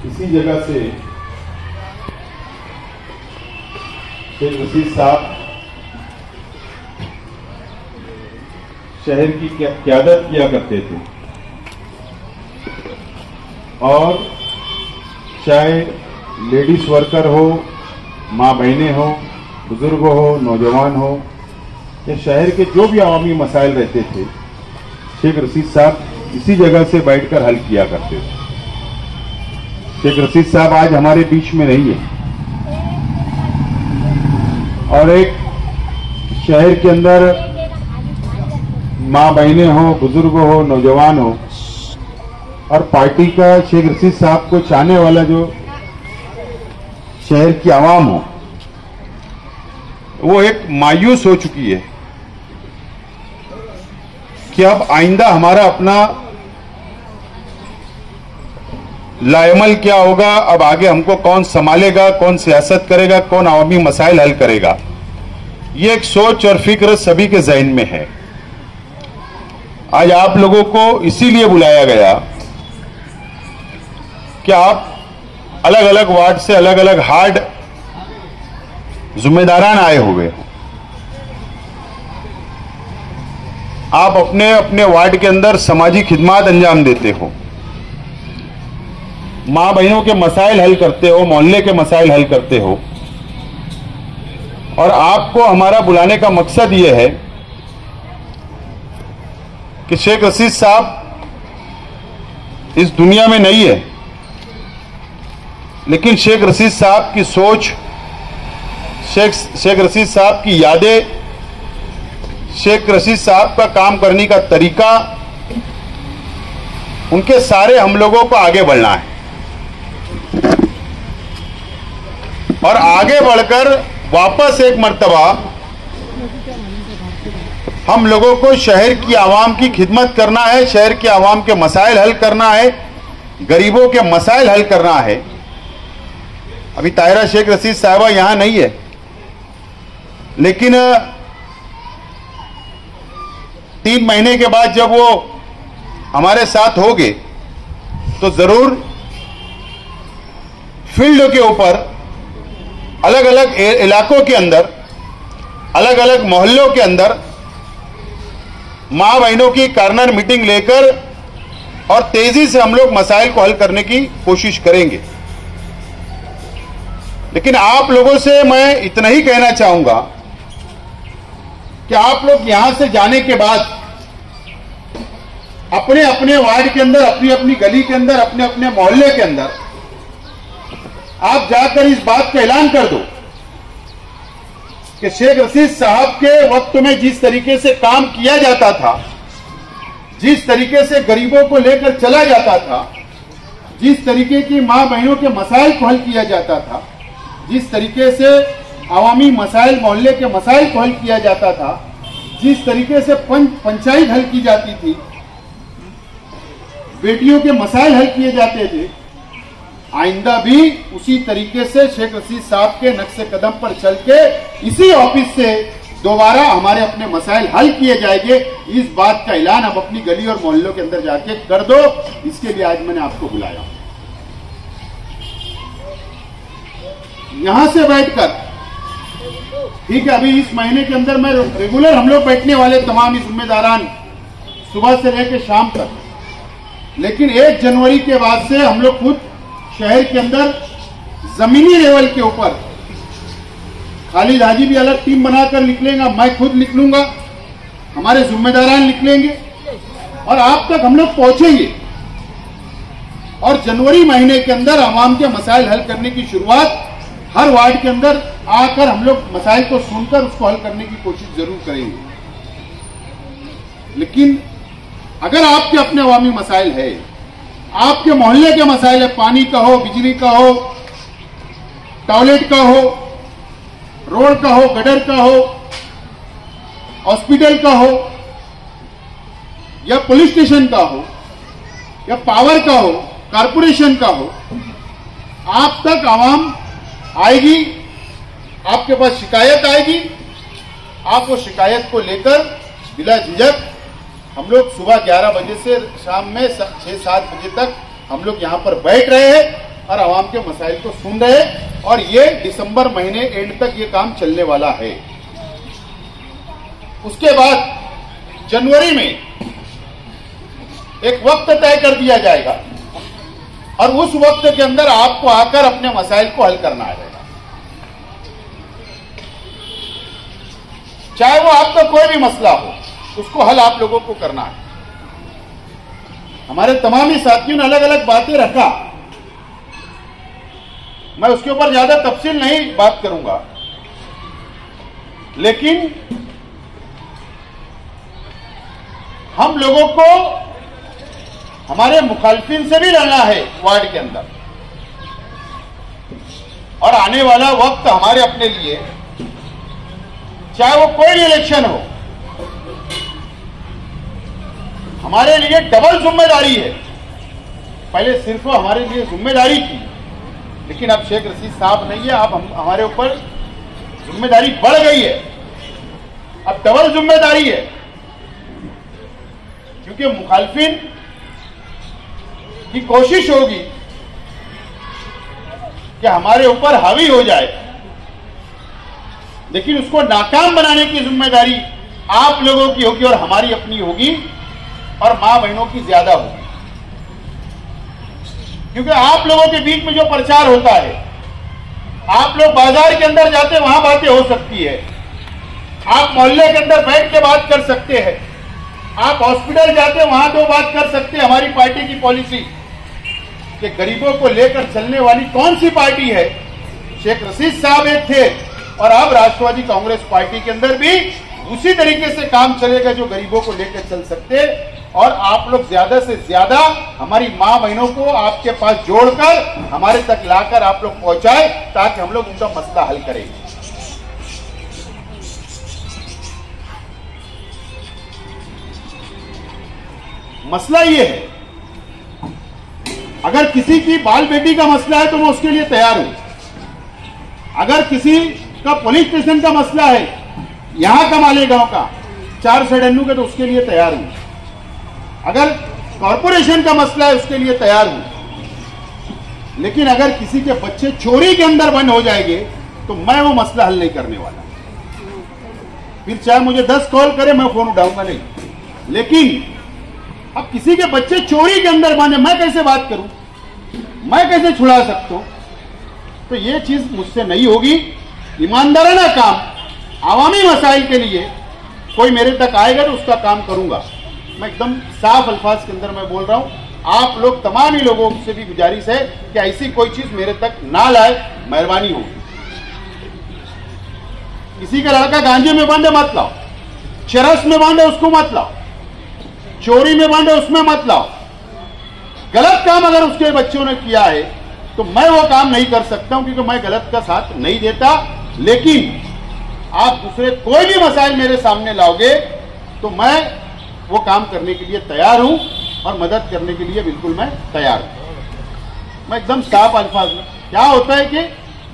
इसी जगह से शेख रशीद साहब शहर की क़यादत किया करते थे और चाहे लेडीज वर्कर हो, माँ बहनें हो, बुजुर्ग हो, नौजवान हो, या शहर के जो भी अवामी मसाइल रहते थे, शेख रशीद साहब इसी जगह से बैठकर हल किया करते थे। शेख रशीद साहब आज हमारे बीच में नहीं है और एक शहर के अंदर माँ बहनें हो, बुजुर्ग हो, नौजवान हो और पार्टी का शेख रशीद साहब को चाहने वाला जो शहर की आवाम हो, वो एक मायूस हो चुकी है कि अब आइंदा हमारा अपना लाएमल क्या होगा, अब आगे हमको कौन संभालेगा, कौन सियासत करेगा, कौन अवामी मसाइल हल करेगा। ये एक सोच और फिक्र सभी के ज़हन में है। आज आप लोगों को इसीलिए बुलाया गया कि आप अलग अलग वार्ड से अलग अलग हार्ड जिम्मेदारान आए हुए हैं। आप अपने अपने वार्ड के अंदर समाजी खिदमत अंजाम देते हो, मां बहनों के मसाइल हल करते हो, मोहल्ले के मसाइल हल करते हो और आपको हमारा बुलाने का मकसद यह है कि शेख रशीद साहब इस दुनिया में नहीं है, लेकिन शेख रशीद साहब की सोच, शेख रशीद साहब की यादें, शेख रशीद साहब का काम करने का तरीका, उनके सारे हम लोगों को आगे बढ़ना है और आगे बढ़कर वापस एक मर्तबा हम लोगों को शहर की आवाम की खिदमत करना है, शहर के आवाम के मसाइल हल करना है, गरीबों के मसाइल हल करना है। अभी ताहिरा शेख रशीद साहबा यहां नहीं है, लेकिन 3 महीने के बाद जब वो हमारे साथ होंगे तो जरूर फील्ड के ऊपर अलग अलग इलाकों के अंदर, अलग अलग मोहल्लों के अंदर मां बहनों की कार्नर मीटिंग लेकर और तेजी से हम लोग मसाइल को हल करने की कोशिश करेंगे। लेकिन आप लोगों से मैं इतना ही कहना चाहूंगा कि आप लोग यहां से जाने के बाद अपने अपने वार्ड के अंदर, अपनी अपनी गली के अंदर, अपने अपने मोहल्ले के अंदर आप जाकर इस बात का ऐलान कर दो कि शेख रशीद साहब के वक्त में जिस तरीके से काम किया जाता था, जिस तरीके से गरीबों को लेकर चला जाता था, जिस तरीके की मां बहनों के मसाइल को हल किया जाता था, जिस तरीके से अवामी मसाइल, मोहल्ले के मसाइल को हल किया जाता था, जिस तरीके से पंचायत हल की जाती थी, बेटियों के मसाइल हल किए जाते थे, आइंदा भी उसी तरीके से शेख रशीद साहब के नक्शे कदम पर चल के इसी ऑफिस से दोबारा हमारे अपने मसाइल हल किए जाएंगे। इस बात का ऐलान अब अपनी गली और मोहल्लों के अंदर जाके कर दो। इसके लिए आज मैंने आपको बुलाया। यहां से बैठकर, ठीक है, अभी इस महीने के अंदर मैं रेगुलर हम लोग बैठने वाले तमाम ही जिम्मेदारान सुबह से लेकर शाम तक, लेकिन 1 जनवरी के बाद से हम लोग खुद शहर के अंदर जमीनी लेवल के ऊपर, खालिद हाजी भी अलग टीम बनाकर निकलेगा, मैं खुद निकलूंगा, हमारे जिम्मेदारान निकलेंगे और आप तक हम लोग पहुंचेंगे और जनवरी महीने के अंदर आवाम के मसाइल हल करने की शुरुआत हर वार्ड के अंदर आकर हम लोग मसाइल को सुनकर उसको हल करने की कोशिश जरूर करेंगे। लेकिन अगर आपके अपने अवामी मसाइल है, आपके मोहल्ले के मसाइल है, पानी का हो, बिजली का हो, टॉयलेट का हो, रोड का हो, गटर का हो, हॉस्पिटल का हो या पुलिस स्टेशन का हो या पावर का हो, कारपोरेशन का हो, आप तक आवाम आएगी, आपके पास शिकायत आएगी, आप वो शिकायत को लेकर बिला झिझक हम लोग सुबह 11 बजे से शाम में 6-7 बजे तक हम लोग यहां पर बैठ रहे हैं और आवाम के मसाइल को सुन रहे, और ये दिसंबर महीने एंड तक ये काम चलने वाला है। उसके बाद जनवरी में एक वक्त तय कर दिया जाएगा और उस वक्त के अंदर आपको आकर अपने मसाइल को हल करना है, चाहे वो आपका कोई भी मसला हो, उसको हल आप लोगों को करना है। हमारे तमाम ही साथियों ने अलग अलग बातें रखा, मैं उसके ऊपर ज्यादा तफसील नहीं बात करूंगा, लेकिन हम लोगों को हमारे मुखालफिन से भी लड़ना है वार्ड के अंदर, और आने वाला वक्त हमारे अपने लिए, चाहे वो कोई भी इलेक्शन हो, हमारे लिए डबल जिम्मेदारी है। पहले सिर्फ हमारे लिए जिम्मेदारी थी, लेकिन अब शेख रशीद साहब नहीं है, अब हमारे ऊपर जिम्मेदारी बढ़ गई है, अब डबल जिम्मेदारी है, क्योंकि मुखालफिन की कोशिश होगी कि हमारे ऊपर हावी हो जाए, लेकिन उसको नाकाम बनाने की जिम्मेदारी आप लोगों की होगी और हमारी अपनी होगी, और मां बहनों की ज्यादा होगी। क्योंकि आप लोगों के बीच में जो प्रचार होता है, आप लोग बाजार के अंदर जाते वहां बातें हो सकती है, आप मोहल्ले के अंदर बैठ के बात कर सकते हैं, आप हॉस्पिटल जाते वहां तो बात कर सकते हैं हमारी पार्टी की पॉलिसी कि गरीबों को लेकर चलने वाली कौन सी पार्टी है। शेख रशीद साहब एक थे, और अब राष्ट्रवादी कांग्रेस पार्टी के अंदर भी उसी तरीके से काम चलेगा जो गरीबों को लेकर चल सकते, और आप लोग ज्यादा से ज्यादा हमारी मां बहनों को आपके पास जोड़कर हमारे तक लाकर आप लोग पहुंचाए, ताकि हम लोग उनका मसला हल करें। मसला ये है, अगर किसी की बाल बेटी का मसला है तो मैं उसके लिए तैयार हूं, अगर किसी का पुलिस स्टेशन का मसला है, यहां का मालेगांव का 4 सडन्नू का, तो उसके लिए तैयार हूं, अगर कॉरपोरेशन का मसला है उसके लिए तैयार हूं, लेकिन अगर किसी के बच्चे चोरी के अंदर बंद हो जाएंगे तो मैं वो मसला हल नहीं करने वाला। फिर चाहे मुझे 10 कॉल करे, मैं फोन उठाऊंगा नहीं। लेकिन अब किसी के बच्चे चोरी के अंदर बंद है, मैं कैसे बात करूं, मैं कैसे छुड़ा सकता हूं? तो ये चीज मुझसे नहीं होगी। ईमानदाराना काम आवामी मसाइल के लिए कोई मेरे तक आएगा तो उसका काम करूंगा। मैं एकदम साफ अल्फाज के अंदर मैं बोल रहा हूं। आप लोग तमाम ही लोगों से भी गुजारिश है कि ऐसी कोई चीज मेरे तक ना लाए, मेहरबानी हो। किसी का लड़का गांजे में बांधे मत लाओ, चरस में बांधे उसको मत लाओ, चोरी में बांधे उसमें मत लाओ। गलत काम अगर उसके बच्चों ने किया है तो मैं वो काम नहीं कर सकता हूं, क्योंकि मैं गलत का साथ नहीं देता। लेकिन आप दूसरे कोई भी मसाइल मेरे सामने लाओगे तो मैं वो काम करने के लिए तैयार हूं, और मदद करने के लिए बिल्कुल मैं तैयार हूं। मैं एकदम साफ अल्फाज में, क्या होता है कि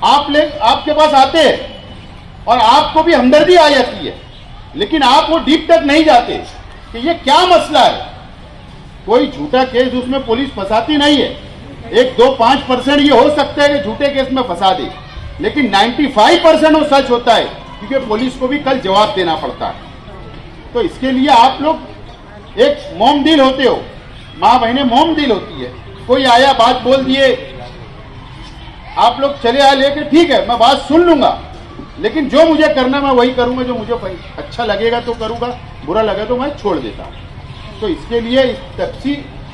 आपके पास आते हैं और आपको भी हमदर्दी आ जाती है, लेकिन आप वो डीप तक नहीं जाते कि ये क्या मसला है। कोई झूठा केस उसमें पुलिस फंसाती नहीं है, 1-2-5% ये हो सकता है कि झूठे केस में फंसा दे, लेकिन 95% वो सच होता है, क्योंकि पुलिस को भी कल जवाब देना पड़ता है। तो इसके लिए आप लोग एक मोम दिल होते हो, माँ बहनें मोम दिल होती है। कोई आया बात बोल दिए, आप लोग चले आए लेके, ठीक है मैं बात सुन लूंगा, लेकिन जो मुझे करना मैं वही करूंगा, जो मुझे अच्छा लगेगा तो करूंगा, बुरा लगे तो मैं छोड़ देता हूं। तो इसके लिए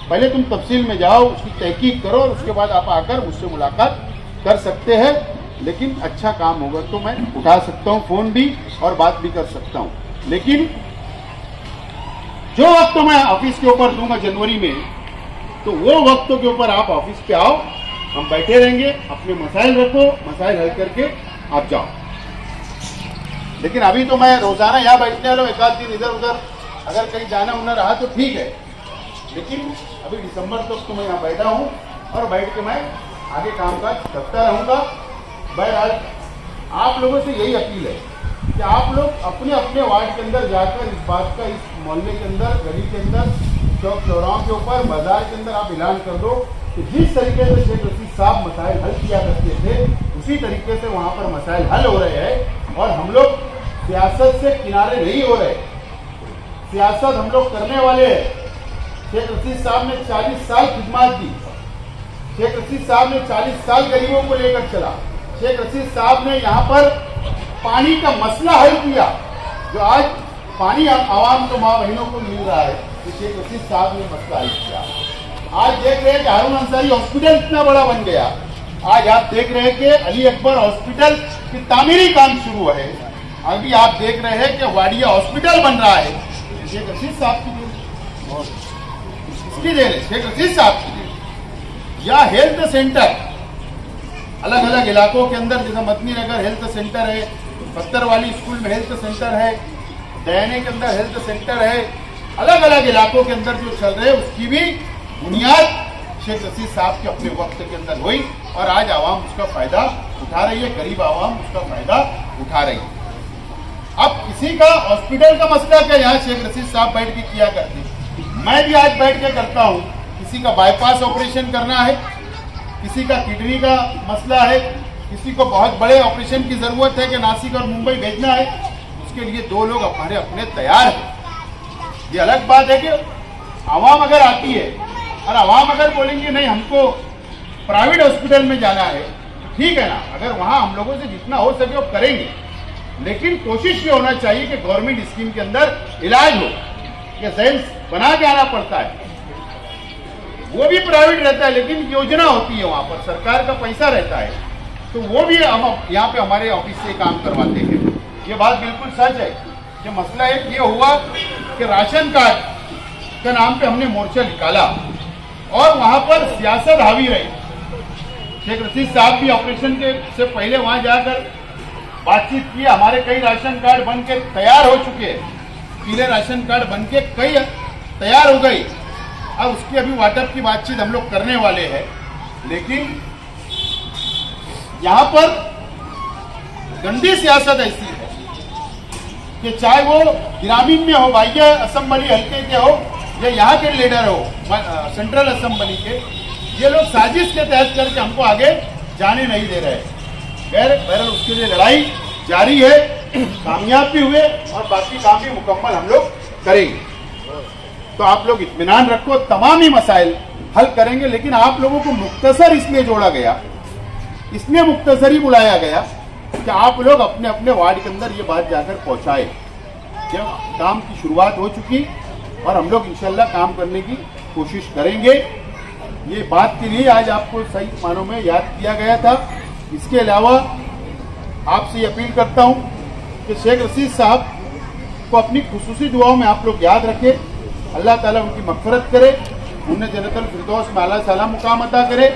पहले तुम तफसील में जाओ, उसकी तहकीक करो, और उसके बाद आप आकर मुझसे मुलाकात कर सकते हैं। लेकिन अच्छा काम होगा तो मैं उठा सकता हूं फोन भी और बात भी कर सकता हूं। लेकिन जो वक्त तो मैं ऑफिस के ऊपर दूंगा जनवरी में, तो वो वक्तों के ऊपर आप ऑफिस पे आओ, हम बैठे रहेंगे, अपने मसाइल रखो, मसाइल हल करके आप जाओ। लेकिन अभी तो मैं रोजाना यहाँ बैठने वाला हूँ, एक आध दिन इधर उधर अगर कहीं जाना उना रहा तो ठीक है, लेकिन अभी दिसंबर तक तो मैं यहाँ बैठा हूँ और बैठ के मैं आगे कामकाज करता रहूंगा। बहरहाल आप लोगों से यही अपील है कि आप लोग अपने अपने वार्ड के अंदर जाकर इस बात का, इस मोहल्ले के अंदर, गली के अंदर, चौक चौराहों के ऊपर, बाजार के अंदर आप ऐलान कर दो कि जिस तरीके से शेख रशीद साहब मसाइल हल किया करते थे उसी तरीके से वहां पर मसाइल हल हो रहे हैं। और हम लोग सियासत से किनारे नहीं हो रहे, सियासत हम लोग करने वाले हैं। शेख रशीद साहब ने 40 साल खिदमत दी, शेख रशीद साहब ने 40 साल गरीबों को लेकर चला, शेख रशीद साहब ने यहाँ पर पानी का मसला हल किया। जो आज पानी आवाम को, माँ बहनों को मिल रहा है, तो शेख रशीद साहब ने मसला हल किया। आज देख रहे हैं कि हारून अंसारी हॉस्पिटल इतना बड़ा बन गया। आज आप देख रहे हैं कि अली अकबर हॉस्पिटल की तामीरी काम शुरू है। अभी आप देख रहे हैं कि वाडिया हॉस्पिटल बन रहा है, शेख रशीद साहब की देन, इसकी देन है, शेख रशीद साहब की देन। या हेल्थ सेंटर अलग अलग इलाकों के अंदर, जैसे मदनी नगर हेल्थ सेंटर है, पत्थरवाली स्कूल में हेल्थ सेंटर है, दयाने के अंदर हेल्थ सेंटर है, अलग अलग इलाकों के अंदर जो चल रहे हैं उसकी भी बुनियाद शेख रशीद साहब के अपने वक्त के अंदर हुई और आज आवाम उसका फायदा उठा रही है, गरीब आवाम उसका फायदा उठा रही है। अब किसी का हॉस्पिटल का मसला क्या, यहाँ शेख रशीद साहब बैठ के किया करते, मैं भी आज बैठ के करता हूँ। किसी का बाईपास ऑपरेशन करना है, किसी का किडनी का मसला है, किसी को बहुत बड़े ऑपरेशन की जरूरत है कि नासिक और मुंबई भेजना है, उसके लिए 2 लोग हमारे अपने तैयार हैं। ये अलग बात है कि आवाम अगर आती है और आवाम अगर बोलेंगे नहीं हमको प्राइवेट हॉस्पिटल में जाना है, ठीक है ना, अगर वहां हम लोगों से जितना हो सके वो करेंगे, लेकिन कोशिश ये होना चाहिए कि गवर्नमेंट स्कीम के अंदर इलाज हो। ये सेल्स बना के आना पड़ता है, वो भी प्राइवेट रहता है, लेकिन योजना होती है वहां पर, सरकार का पैसा रहता है, तो वो भी हम यहाँ पे हमारे ऑफिस से काम करवाते हैं। ये बात बिल्कुल सच है कि मसला एक ये हुआ कि राशन कार्ड के नाम पे हमने मोर्चा निकाला और वहां पर सियासत हावी रही। शेख रशीद साहब भी ऑपरेशन के से पहले वहां जाकर बातचीत की, हमारे कई राशन कार्ड बन के तैयार हो चुके हैं, पीले राशन कार्ड बन के कई तैयार हो गई। अब उसकी अभी वाटअप की बातचीत हम लोग करने वाले हैं, लेकिन यहां पर गंदी सियासत ऐसी है कि चाहे वो ग्रामीण में हो, बाह्य असेंबली हल्के के हो या यहाँ के लीडर हो, सेंट्रल असेंबली के, ये लोग साजिश के तहत करके हमको आगे जाने नहीं दे रहे हैं। बहरहाल उसके लिए लड़ाई जारी है, कामयाब भी हुए और बाकी काम भी मुकम्मल हम लोग करेंगे। तो आप लोग इत्मीनान रखो, तमाम ही मसाइल हल करेंगे। लेकिन आप लोगों को मुख्तसर इसलिए जोड़ा गया, इसलिए मुख्तसर ही बुलाया गया कि आप लोग अपने अपने वार्ड के अंदर ये बात जाकर पहुंचाए कि काम की शुरुआत हो चुकी और हम लोग इंशाल्लाह काम करने की कोशिश करेंगे। ये बात के लिए आज आपको सही मानों में याद किया गया था। इसके अलावा आपसे अपील करता हूं कि शेख रशीद साहब को अपनी खुसूसी दुआओं में आप लोग याद रखें। अल्लाह ताला उनकी मग़फ़िरत करे, उन्हें जन्नतुल फिरदौस में आला साला मुकाम अता करे।